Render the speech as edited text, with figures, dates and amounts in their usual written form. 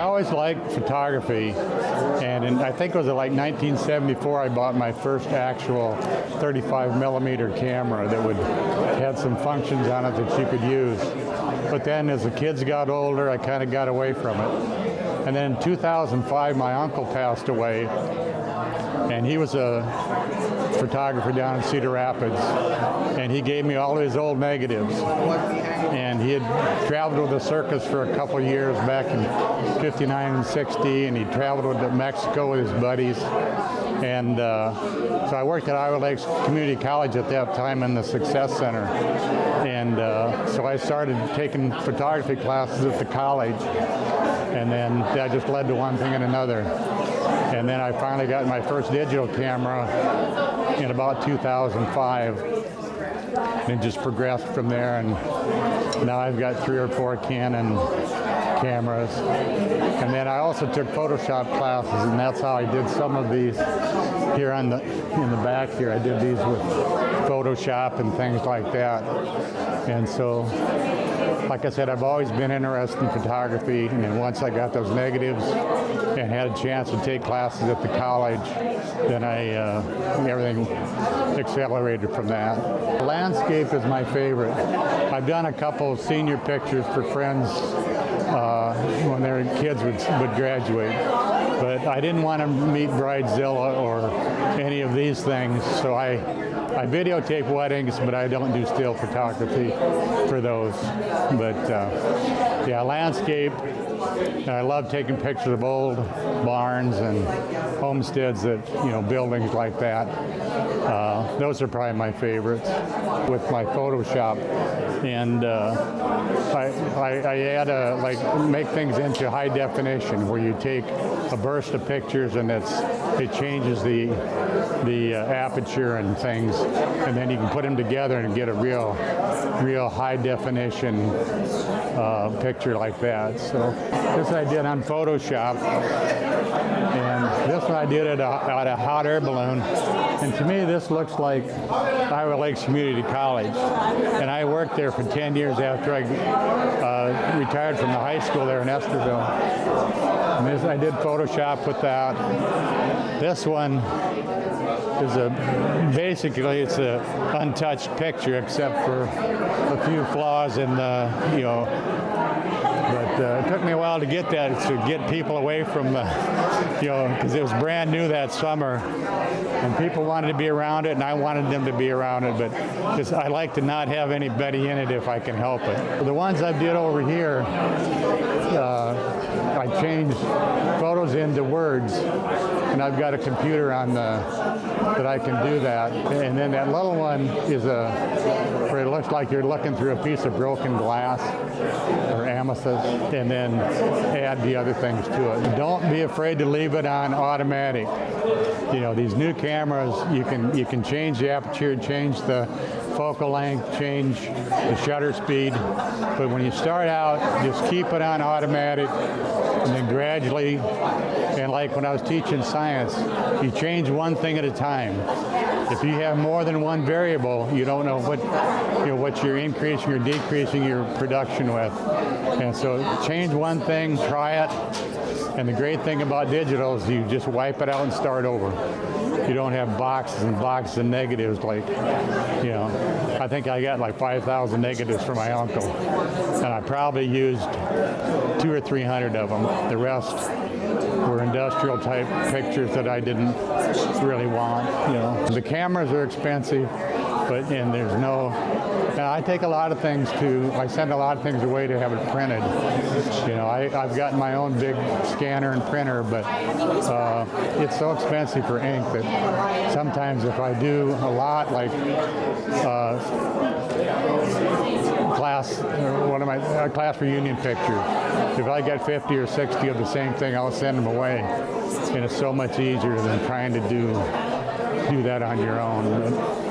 I always liked photography, and I think it was like 1974 I bought my first actual 35 millimeter camera that had some functions on it that you could use. But then as the kids got older, I kind of got away from it. And then in 2005, my uncle passed away, and he was a photographer down in Cedar Rapids, and he gave me all his old negatives. And he had traveled with the circus for a couple of years back in 59 and 60, and he traveled to Mexico with his buddies. And so I worked at Iowa Lakes Community College at that time in the Success Center. And so I started taking photography classes at the college, and then that just led to one thing and another. And then I finally got my first digital camera in about 2005, and just progressed from there. And now I've got 3 or 4 Canon cameras. And then I also took Photoshop classes, and that's how I did some of these here in the back here. I did these with Photoshop and things like that. And so, like I said, I've always been interested in photography, and then once I got those negatives and had a chance to take classes at the college, then everything accelerated from that. Landscape is my favorite. I've done a couple of senior pictures for friends when their kids would graduate, but I didn't want to meet Bridezilla or any of these things, so I videotape weddings, but I don't do still photography for those. But yeah, landscape. And I love taking pictures of old barns and homesteads buildings like that. Those are probably my favorites with my Photoshop. And I add make things into high definition, where you take a burst of pictures and it changes the aperture and things, and then you can put them together and get a real high definition picture like that. So this I did on Photoshop, and this one I did at a hot air balloon. And to me, this looks like Iowa Lakes Community College. And I worked there for 10 years after I retired from the high school there in Esterville. And I did Photoshop with that. This one is basically it's a untouched picture except for a few flaws in but it took me a while to get that, to get people away from the, because it was brand new that summer, and people wanted to be around it, and I wanted them to be around it, but I like to not have anybody in it if I can help it. The ones I did over here, I changed photos into words, and I've got a computer on that I can do that. And then that little one is where it looks like you're looking through a piece of broken glass or amethyst, and then add the other things to it. Don't be afraid to leave it on automatic. These new cameras, you can change the aperture, change the focal length, change the shutter speed, but when you start out, just keep it on automatic, and then gradually, and like when I was teaching science, you change one thing at a time. If you have more than one variable, you don't know what you're increasing or decreasing your production with. And so change one thing, try it, and the great thing about digital is you just wipe it out and start over. You don't have boxes and boxes of negatives I think I got like 5,000 negatives from my uncle, and I probably used 200 or 300 of them. The rest were industrial type pictures that I didn't really want. The cameras are expensive, and there's no. I take a lot of things I send a lot of things away to have it printed. I've got my own big scanner and printer, but it's so expensive for ink that sometimes if I do a lot, like class reunion pictures, if I get 50 or 60 of the same thing, I'll send them away. And it's so much easier than trying to do that on your own.